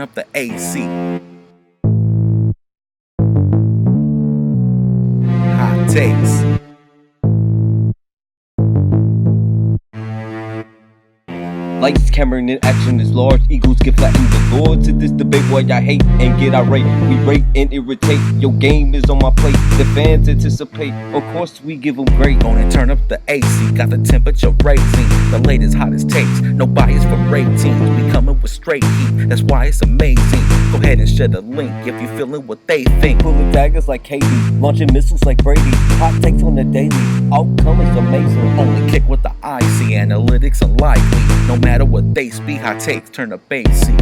up the AC. Hot takes. Lights, camera, and action is large. Eagles get flattened. The lord to this debate why I hate and get irate. We rate and irritate. Your game is on my plate. The fans anticipate. Of course, we give them great. Gonna turn up the AC. Got the temperature raising. The latest, hottest takes. No bias for ratings. We coming with straight heat. That's why it's amazing. Go ahead and share the link if you feeling what they think. Pulling daggers like KD. Launching missiles like Brady. Hot takes on the daily. Outcome is amazing. Only kick with the IC. Analytics unlikely. No matter what they speak, hot takes turn up AC.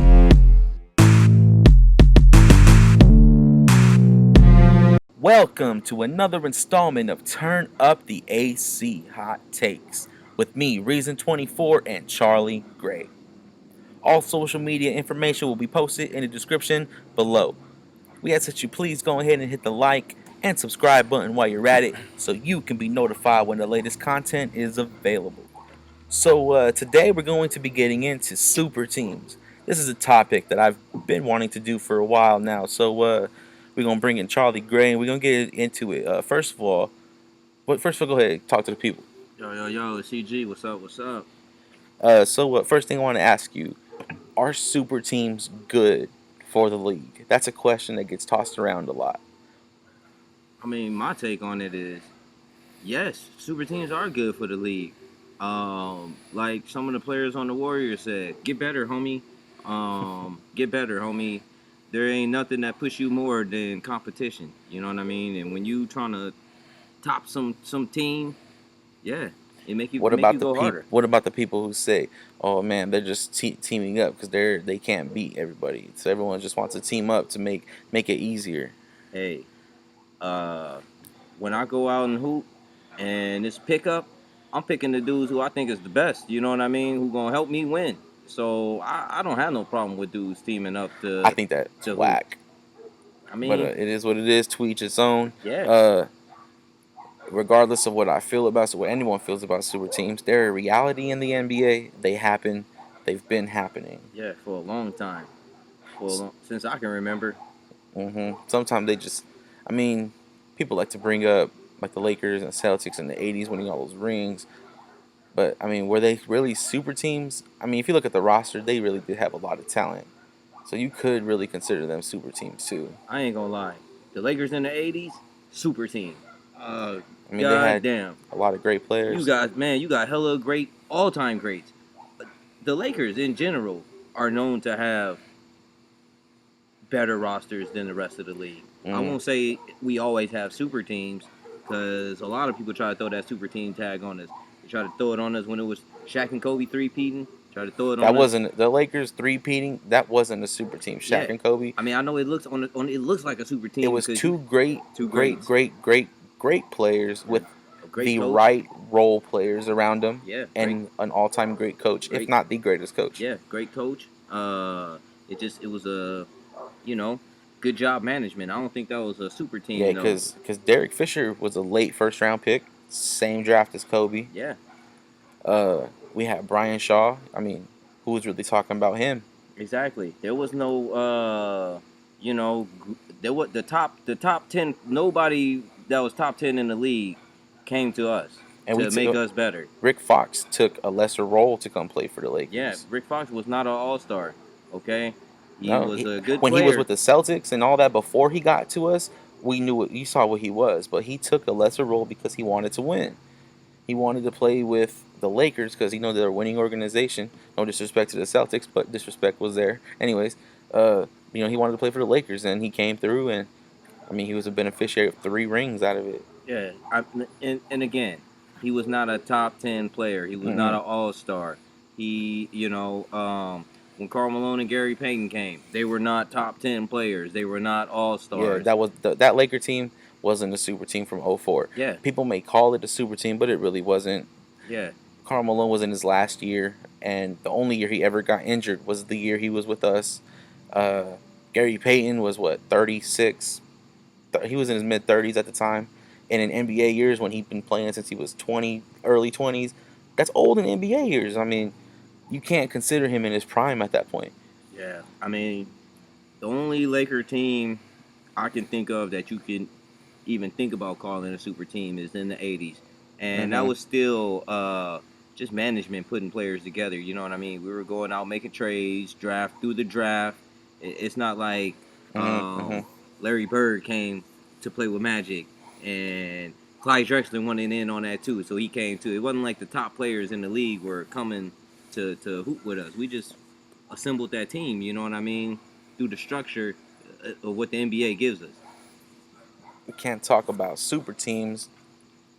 Welcome to another installment of Turn Up the AC Hot Takes with me, Reason24, and Charlie Gray. All social media information will be posted in the description below. We ask that you please go ahead and hit the like and subscribe button while you're at it so you can be notified when the latest content is available. So today we're going to be getting into super teams. This is a topic that I've been wanting to do for a while now. So we're going to bring in Charlie Gray and we're going to get into it. First of all, go ahead and talk to the people. Yo, CG, what's up? First thing I want to ask you, are super teams good for the league? That's a question that gets tossed around a lot. I mean, my take on it is, yes, super teams are good for the league. Like some of the players on the Warriors said, get better, homie. Get better, homie. There ain't nothing that push you more than competition. You know what I mean? And when you trying to top some team, yeah, it make you go harder. What about the people who say, "Oh man, they're just teaming up because they can't beat everybody. So everyone just wants to team up to make it easier." Hey, when I go out and hoop and it's pickup, I'm picking the dudes who I think is the best. You know what I mean? Who gonna help me win? So I don't have no problem with dudes teaming up to. I think that's whack. I mean, but it is what it is. To each its own. Yeah. Regardless of what I feel about, what anyone feels about super teams, they're a reality in the NBA. They happen. They've been happening. Yeah, for a long time. Since I can remember. Sometimes they just, I mean, people like to bring up like the Lakers and Celtics in the 80s winning all those rings. But, I mean, were they really super teams? I mean, if you look at the roster, they really did have a lot of talent. So you could really consider them super teams, too. I ain't gonna lie. The Lakers in the 80s, super team. I mean, they had a lot of great players. You got hella great, all-time greats. The Lakers, in general, are known to have better rosters than the rest of the league. I won't say we always have super teams, because a lot of people try to throw that super team tag on us. They try to throw it on us when it was Shaq and Kobe three-peating. Try to throw it on us. That wasn't the Lakers three-peating. That wasn't a super team. Shaq and Kobe. I mean, I know it looks it looks like a super team. It was two great players with the coach. right role players around them. Yeah, and an all-time great coach, if not the greatest coach. Yeah, great coach. It was a, good job management. I don't think that was a super team. Yeah, because Derek Fisher was a late first-round pick, same draft as Kobe. Yeah. We had Brian Shaw. I mean, who was really talking about him? Exactly. There was no, there was the top 10. Nobody that was top 10 in the league came to us to make us better. Rick Fox took a lesser role to come play for the Lakers. Yeah, Rick Fox was not an all-star. Okay, he was a good when player. He was with the Celtics and all that before he got to us. We knew you saw what he was, but he took a lesser role because he wanted to win. He wanted to play with the Lakers because he knew they're a winning organization. No disrespect to the Celtics, but disrespect was there. Anyways, he wanted to play for the Lakers, and he came through, and I mean, he was a beneficiary of 3 rings out of it. Yeah, and again, he was not a top 10 player. He was not an all-star. He, when Karl Malone and Gary Payton came, they were not top 10 players. They were not all-stars. Yeah, that Laker team wasn't a super team from 2004. Yeah. People may call it a super team, but it really wasn't. Yeah. Karl Malone was in his last year, and the only year he ever got injured was the year he was with us. Gary Payton was, 36? He was in his mid-30s at the time. And in NBA years, when he'd been playing since he was 20, early 20s, that's old in NBA years. I mean, you can't consider him in his prime at that point. Yeah. I mean, The only Laker team I can think of that you can even think about calling a super team is in the 80s. And that Mm-hmm. was still just management putting players together. You know what I mean? We were going out making trades, draft through the draft. It's not like Mm-hmm. Mm-hmm. Larry Bird came to play with Magic and Clyde Drexler wanted in on that too. So he came too. It wasn't like the top players in the league were coming to hoop with us. We just assembled that team, you know what I mean? Through the structure of what the NBA gives us. We can't talk about super teams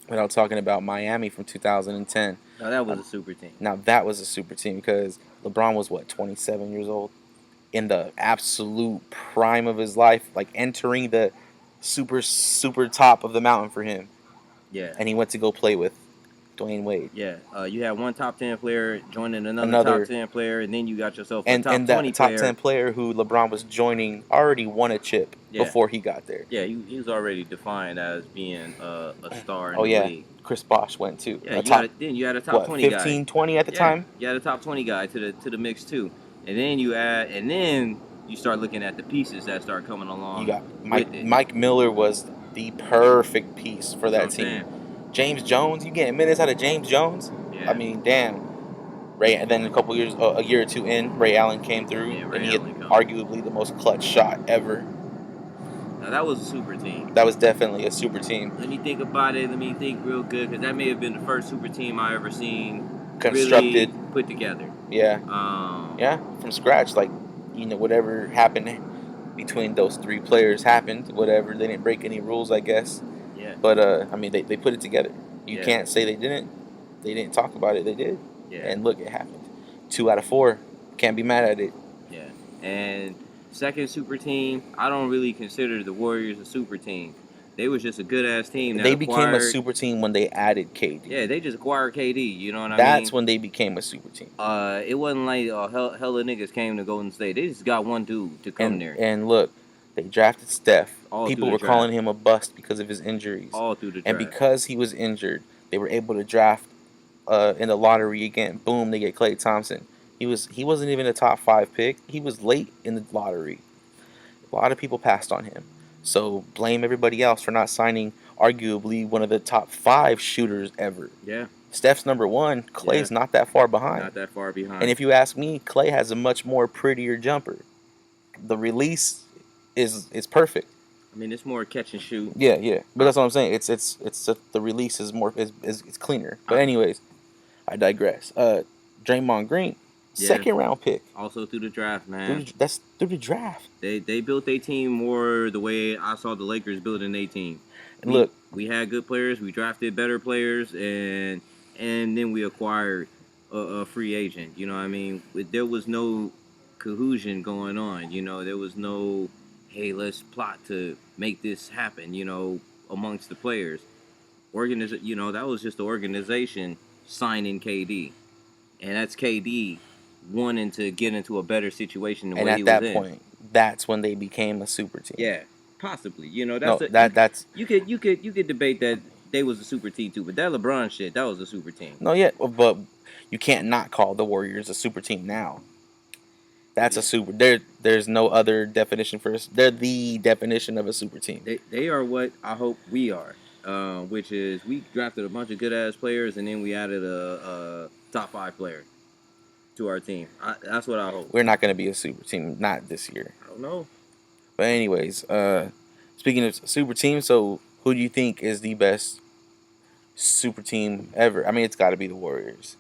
without talking about Miami from 2010. Now that was Um, a super team. Now that was a super team because LeBron was what, 27 years old, in the absolute prime of his life, like entering the super top of the mountain for him, Yeah. and he went to go play with Dwayne Wade. Yeah, you had one top 10 player joining another top Another 10 player, and then you got yourself a top and 20 that top player. 10 player who LeBron was joining already won a chip Yeah. before he got there. Yeah, he was already defined as being a star in Oh the yeah, league. Chris Bosh went too. Yeah, A top you had a top what 20 guy. 15, 20 at the Yeah, time. you had a top 20 guy to the mix too, and then you start looking at the pieces that start coming You along got with it. Mike Miller was the perfect piece for That's what that I'm team. saying. James Jones, you getting minutes out of James Jones? I Yeah. mean, damn. Ray, and then a year or two in, Ray Allen came through, Yeah, and Ray he had Allen come. arguably the most clutch shot ever. Now that was a super team. That was definitely a super team. Let me think about it. Let me think real good, because that may have been the first super team I ever seen Constructed, really put together. yeah, Um, yeah, from scratch. Like, whatever happened between those three players happened. Whatever, they didn't break any rules, I guess. yeah, But I mean, they put it together. You yeah, can't say they didn't. They didn't talk about it. They did. yeah, And look, it happened. 2 out of 4. Can't be mad at it. yeah. And second super team, I don't really consider the Warriors a super team. They was just a good ass team that They became a acquired. super team when they added KD. Yeah, they just acquired KD. You know what I That's mean? when they became a super team. It wasn't like hella niggas came to Golden State. They just got one dude to come there. And look, they drafted Steph. All through People the were draft. calling him a bust because of his injuries. All through the And draft. because he was injured, they were able to draft in the lottery again. Boom, they get Klay Thompson. He wasn't even a top 5 pick. He was late in the lottery. A lot of people passed on him. So blame everybody else for not signing arguably one of the top 5 shooters ever. Yeah. Steph's number 1. Clay's not that far behind. Not that far behind. And if you ask me, Clay has a much more prettier jumper. The release is perfect. I mean, it's more catch and shoot. Yeah, yeah. But that's what I'm saying. It's the release is more is cleaner. But anyways, I digress. Draymond Green, second round pick. Also through the draft, man. That's through the draft. They built their team more the way I saw the Lakers building their team. And look, we had good players. We drafted better players, and then we acquired a free agent. You know what I mean? There was no cohesion going on. You know, there was no, hey, let's plot to make this happen. You know, amongst the players, you know, that was just the organization signing KD, and that's KD wanting to get into a better situation than what he was in. And at that point, that's when they became a super team. Yeah, possibly. You know, that's you could debate that they was a super team too, but that LeBron shit, that was a super team. No, yeah, but you can't not call the Warriors a super team now. That's a super. There's no other definition for us. They're the definition of a super team. They are what I hope we are, which is we drafted a bunch of good ass players and then we added a top 5 player to our team. That's what I hope. We're not going to be a super team, not this year. I don't know. But anyways, speaking of super teams, so who do you think is the best super team ever? I mean, it's got to be the Warriors.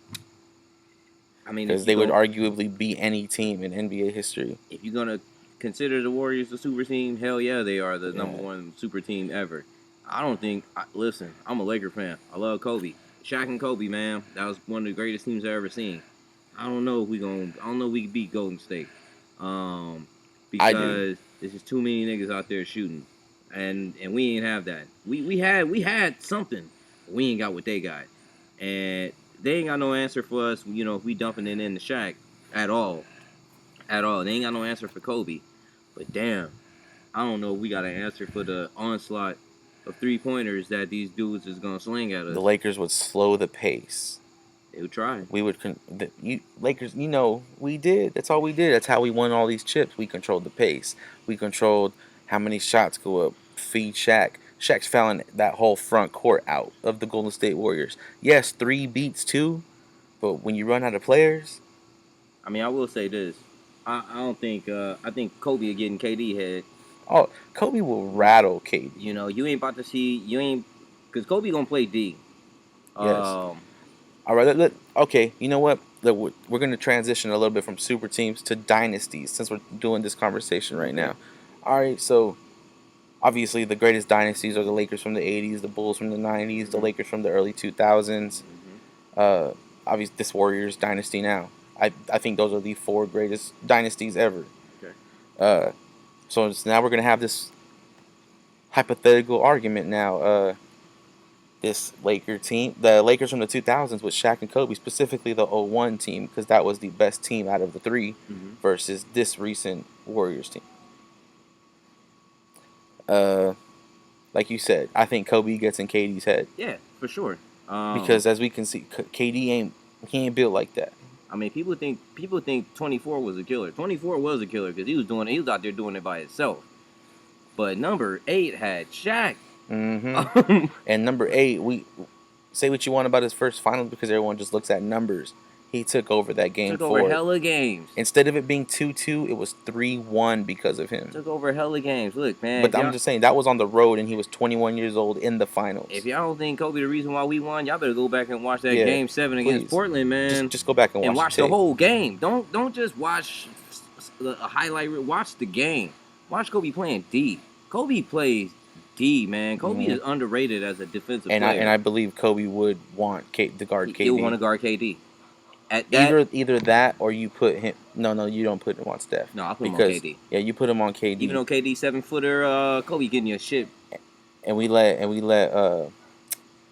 I mean, because they would arguably beat any team in NBA history. If you're gonna consider the Warriors a super team, hell yeah, they are the number 1 super team ever. I don't think. Listen, I'm a Laker fan. I love Kobe, Shaq and Kobe, man. That was one of the greatest teams I've ever seen. I don't know if we can beat Golden State, because there's just too many niggas out there shooting, and we ain't have that. We had something, but we ain't got what they got, and they ain't got no answer for us. You know, if we dumping it in the Shaq at all. They ain't got no answer for Kobe, but damn, I don't know if we got an answer for the onslaught of 3-pointers that these dudes is gonna sling at us. The Lakers would slow the pace They would try. We would Lakers. We did. That's all we did. That's how we won all these chips. We controlled the pace. We controlled how many shots go up. Feed Shaq. Shaq's fouling that whole front court out of the Golden State Warriors. Yes, 3 beats 2, but when you run out of players, I mean, I will say this. I don't think. I think Kobe will get in KD head. oh, Kobe will rattle KD. You know, you ain't about to see. You ain't because Kobe gonna play D. Yes. All right. Okay. You know what? We're going to transition a little bit from super teams to dynasties since we're doing this conversation right now. All right. So obviously the greatest dynasties are the Lakers from the 80s, the Bulls from the 90s, the Lakers from the early 2000s. Obviously this Warriors dynasty now. I think those are the 4 greatest dynasties ever. Okay. So now we're going to have this hypothetical argument now. This Laker team, the Lakers from the 2000s with Shaq and Kobe, specifically the 01 team, because that was the best team out of the 3, versus this recent Warriors team. Like you said, I think Kobe gets in KD's head. Yeah, for sure. Because as we can see, KD ain't built like that. I mean, people think 24 was a killer. 24 was a killer because he was out there doing it by himself. But number 8 had Shaq. And number 8, we say what you want about his first finals because everyone just looks at numbers. He took over that game. Took over hella games. Instead of it being 2-2, it was 3-1 because of him. Took over hella games. Look, man. But I'm just saying that was on the road, and he was 21 years old in the finals. If y'all don't think Kobe the reason why we won, y'all better go back and watch that Game 7 against Portland, man. Just go back and watch the whole game. Don't just watch a highlight. Watch the game. Watch Kobe playing D. Kobe plays D, man. Kobe is underrated as a defensive player. And I believe Kobe would want to guard KD. He'll want to guard KD. Either that or you put him. No, you don't put him on Steph. No, I put him on KD. Yeah, you put him on KD. Even though KD 7-footer, Kobe getting your shit. And we let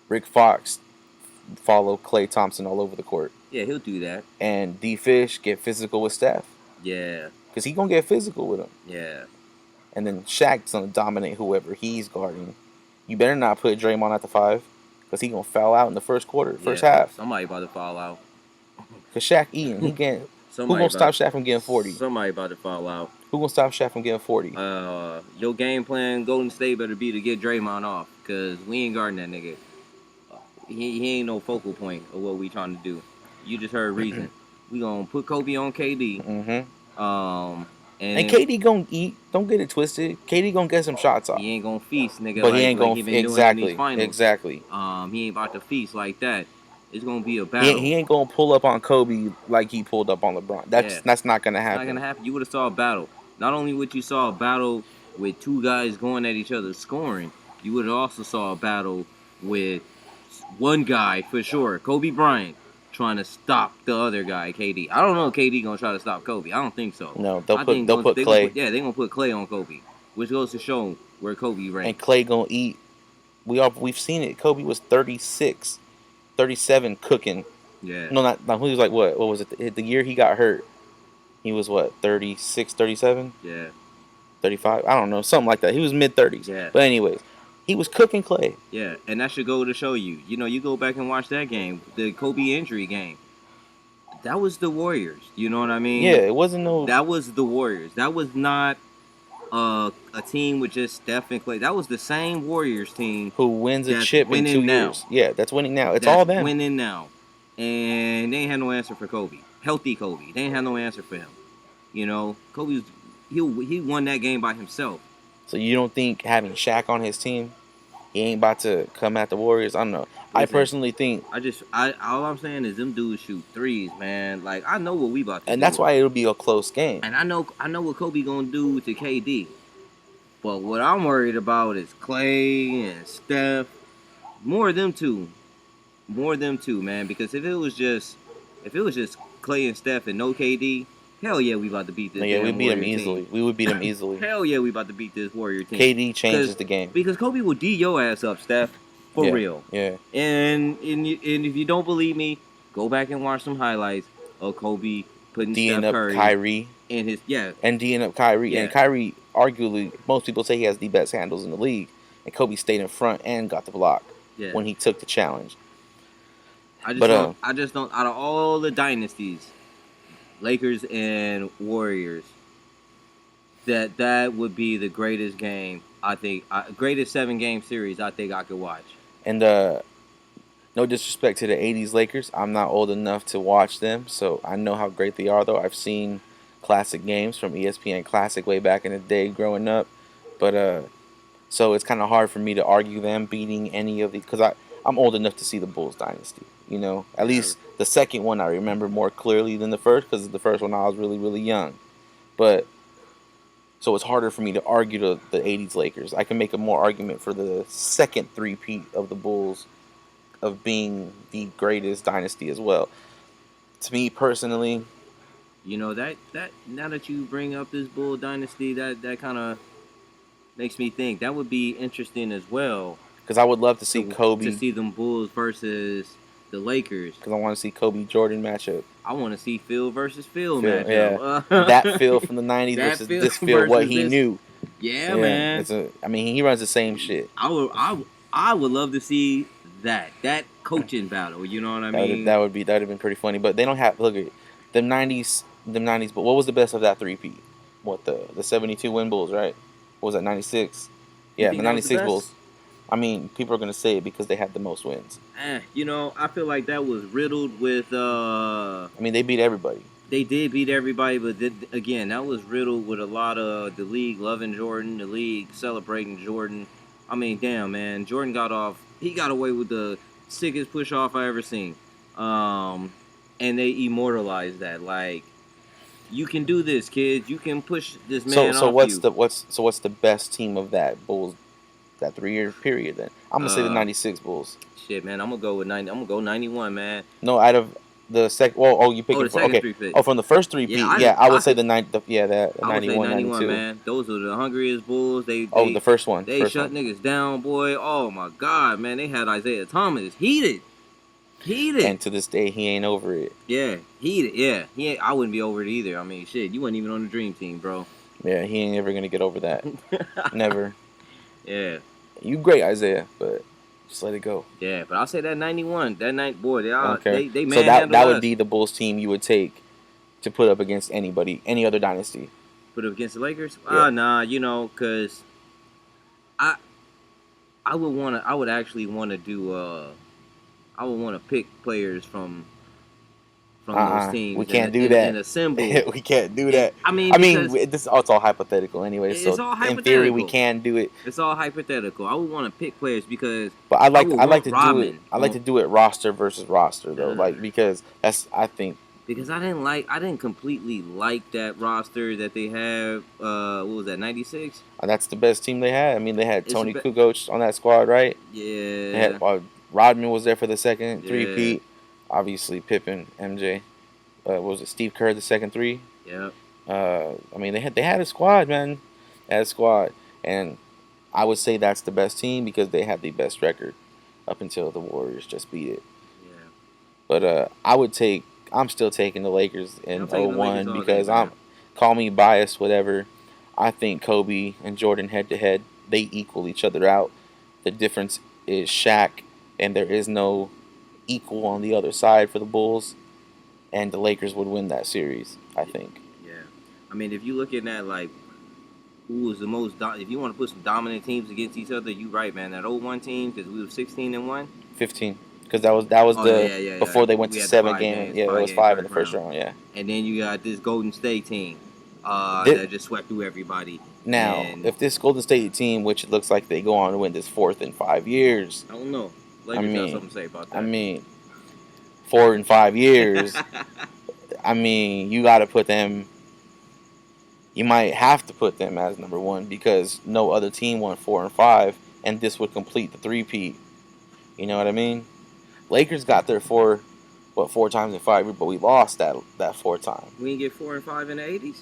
Rick Fox follow Klay Thompson all over the court. Yeah, he'll do that. And D Fish get physical with Steph. Yeah. Because he gonna get physical with him. Yeah. And then Shaq's gonna dominate whoever he's guarding. You better not put Draymond at the 5, because he gonna foul out in the first half. Somebody about to foul out. Because Shaq eating, he can't. Who gonna stop Shaq from getting 40? Somebody about to foul out. Who gonna stop Shaq from getting 40? Your game plan, Golden State, better be to get Draymond off, because we ain't guarding that nigga. He ain't no focal point of what we trying to do. You just heard reason. We gonna put Kobe on KD. And KD gonna eat. Don't get it twisted. KD gonna get some shots off. He ain't gonna feast, nigga. But he ain't gonna exactly. Exactly. He ain't about to feast like that. It's gonna be a battle. He ain't gonna pull up on Kobe like he pulled up on LeBron. That's not gonna happen. It's not gonna happen. You would have saw a battle. Not only would you saw a battle with 2 guys going at each other scoring, you would have also saw a battle with 1 guy for sure, Kobe Bryant, trying to stop the other guy, KD. I don't know if KD gonna try to stop Kobe. I don't think so. No, they'll put Klay. They're gonna put Klay on Kobe, which goes to show where Kobe ranks. And Klay gonna eat. We've seen it. Kobe was 36, 37 cooking. Yeah. No, not he was like what? What was it? The year he got hurt, he was what? 36, 37? Yeah. 35? I don't know, something like that. He was mid-30s. Yeah. But anyways, he was cooking Klay. Yeah, and that should go to show you. You know, you go back and watch that game, the Kobe injury game. That was the Warriors. You know what I mean? Yeah, it wasn't no. That was the Warriors. That was not a team with just Steph and Klay. That was the same Warriors team who wins a chip in 2 years. Yeah, that's winning now. It's that's all them. Winning now. And they ain't had no answer for Kobe. Healthy Kobe. They ain't had no answer for him. You know, he won that game by himself. So you don't think having Shaq on his team, he ain't about to come at the Warriors? I don't know. I personally think. All I'm saying is them dudes shoot threes, man. Like, I know what we about to do. And that's why it'll be a close game. And I know what Kobe gonna do to KD. But what I'm worried about is Klay and Steph. More of them two, man. Because if it was just Klay and Steph and no KD, hell yeah, we about to beat this. Yeah, we beat them easily. We would beat them easily. Hell yeah, we about to beat this Warrior team. KD changes the game because Kobe will D your ass up, Steph, for real. Yeah. And if you don't believe me, go back and watch some highlights of Kobe putting D'ing Steph up Curry Kyrie in his and D'ing up Kyrie. Yeah. And Kyrie, arguably, most people say he has the best handles in the league. And Kobe stayed in front and got the block when he took the challenge. But I just don't. Out of all the dynasties, Lakers and Warriors, that would be the greatest game. I think greatest 7-game series. I think I could watch. and no disrespect to the '80s Lakers, I'm not old enough to watch them, so I know how great they are. Though I've seen classic games from ESPN Classic way back in the day growing up, but so it's kind of hard for me to argue them beating any of the because I'm old enough to see the Bulls dynasty. You know, at Yeah. least the second one I remember more clearly than the first because the first one I was really young. But so it's harder for me to argue the '80s Lakers. I can make a more argument for the second three-peat of the Bulls of being the greatest dynasty as well. To me personally, You know that now that you bring up this Bull dynasty, that kind of makes me think that would be interesting as well because I would love to see to Kobe, see them Bulls versus the Lakers. because I want to see Kobe Jordan matchup. I want to see Phil versus Phil Phil, yeah, matchup. that Phil from the '90s That versus Phil this Phil, what versus he this. knew. Yeah, Yeah, man. I mean, he runs the same shit. I would love to see that coaching battle. You know what I mean? That would have been pretty funny. But they don't have look at them '90s. But what was the best of that three-peat? What the '72 win Bulls, right? What was that, '96? You Yeah, think the that was the '96 best? Bulls. I mean, people are gonna say it because they had the most wins. You know, I feel like that was riddled with. I mean, they beat everybody. They did beat everybody, but again, that was riddled with a lot of the league loving Jordan, the league celebrating Jordan. I mean, damn, man, Jordan he got away with the sickest push off I ever seen. And they immortalized that. Like, you can do this, kids. You can push this man So off what's you. what's the best team of that Bulls that 3 year period? Then I'm gonna say the Uh, '96 Bulls. Shit, man, I'm gonna go with 90. I'm gonna go 91, man. No, out of the second. Well, oh, you Oh, picking the for second okay. three pick. Oh, from the first three Yeah, peat. Yeah, I would say could, that I would say 91, 91, 92. man. Those are the hungriest Bulls. Oh, the first one. They shut niggas down, boy. Oh my God, man. They had Isaiah Thomas heated. And to this day, he ain't over it. Yeah, heated. Yeah, I wouldn't be over it either. I mean, shit, you wasn't even on the dream team, bro. Yeah, he ain't ever gonna get over that. Never. Yeah. You great, Isaiah, but just let it go. Yeah, but I'll say that 91. That night, boy, Okay. they So manhandled that us. would be the Bulls team you would take to put up against anybody, any other dynasty. Put up against the Lakers? Yeah. Nah, you know, cause I would actually want to do I would want to pick players from those teams. We can't do that. And assemble. We can't do that. I mean, it's all hypothetical anyway. It's So all in theory, we hypothetical. can do it. It's all hypothetical. I would want to pick players because. But I like to Rodman. do it. I like to do it roster versus roster though, like because I think. Because I didn't completely like that roster that they have. What was that, 96? That's the best team they had. I mean, they had Tony Kukoc on that squad, right? Yeah. They had Rodman was there for the second three-peat. Obviously, Pippen, MJ. What was it, Steve Kerr, the second three? Yep. I mean, they had a squad, man. They had a squad, and I would say that's the best team because they had the best record up until the Warriors just beat it. Yeah. But I'm still taking the Lakers in 01 because day, call me biased, whatever. I think Kobe and Jordan head to head, they equal each other out. The difference is Shaq, and there is no equal on the other side for the Bulls, and the Lakers would win that series, I think. Yeah. I mean, if you look at that, like, who was the most, if you want to put some dominant teams against each other, you right, man. That 01 team, because we were 16-1. 15. Because that was before they went to 7 games. Yeah, it was 5 in the first round. Yeah. And then you got this Golden State team that just swept through everybody. Now, if this Golden State team, which it looks like they go on to win this 4th in 5 years. I don't know. Lakers got something to say about that. I mean, 4 in 5 years. I mean, you got to put them. You might have to put them as number 1 because no other team won 4 and 5, and this would complete the three-peat. You know what I mean? Lakers got there 4 times in 5 years, but we lost that 4th time. We didn't get 4 and 5 in the 80s?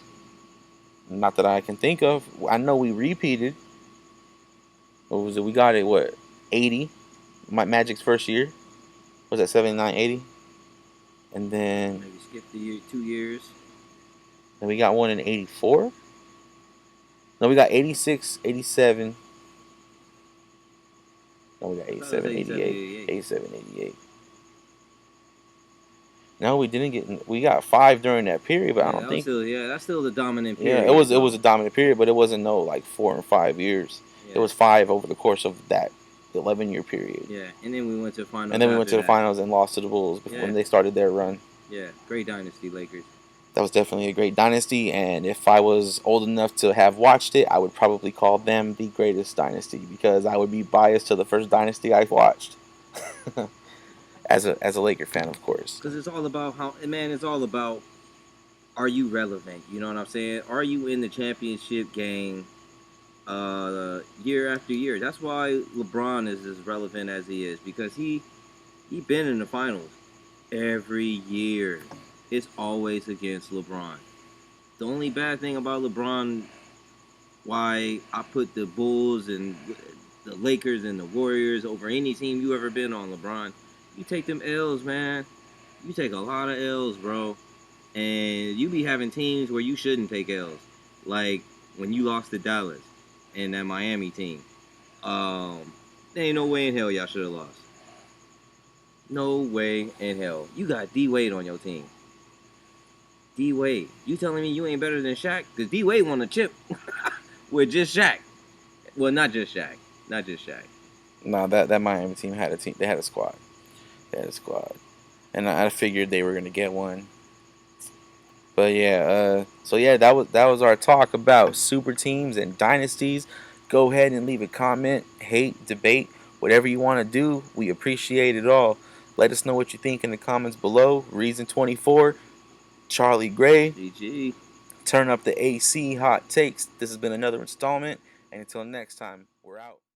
Not that I can think of. I know we repeated. What was it? We got it, 80? Magic's first year. Was that 79, 80? And then... Maybe skip the 2 years. Then we got one in 84? No, we got 86, 87... No, we got 87, 88. 87, 88. No, we didn't get. We got 5 during that period, but I Yeah, don't think. that's still the dominant Yeah, period. it was So a dominant period, but it wasn't no like 4 and 5 years. It yeah, was 5 over the course of that 11-year period, yeah, and then we went to and finals then we went after to the that. finals and lost to the Bulls before Yeah, when they started their run. yeah, great dynasty Lakers. That was definitely a great dynasty, and if I was old enough to have watched it, I would probably call them the greatest dynasty because I would be biased to the first dynasty I watched. As a Laker fan, of course. Cause it's all about how, man. It's all about, are you relevant? You know what I'm saying? Are you in the championship game year after year? That's why LeBron is as relevant as he is, because he been in the finals every year. It's always against LeBron. The only bad thing about LeBron, why I put the Bulls and the Lakers and the Warriors over any team you ever been on, LeBron, you take them L's, man. You take a lot of L's, bro. And you be having teams where you shouldn't take L's. Like when you lost to Dallas and that Miami team. There ain't no way in hell y'all should have lost. No way in hell. You got D Wade on your team. D Wade. You telling me you ain't better than Shaq? Because D Wade won a chip with just Shaq. Well, not just Shaq. Not just Shaq. No, that Miami team had a team. They had a squad. They had a squad, and I figured they were gonna get one. But yeah, so yeah, that was our talk about super teams and dynasties. Go ahead and leave a comment, hate, debate, whatever you want to do. We appreciate it all. Let us know what you think in the comments below. Reason 24, Charlie Gray, GG. turn up the AC hot takes. This has been another installment, and until next time, we're out.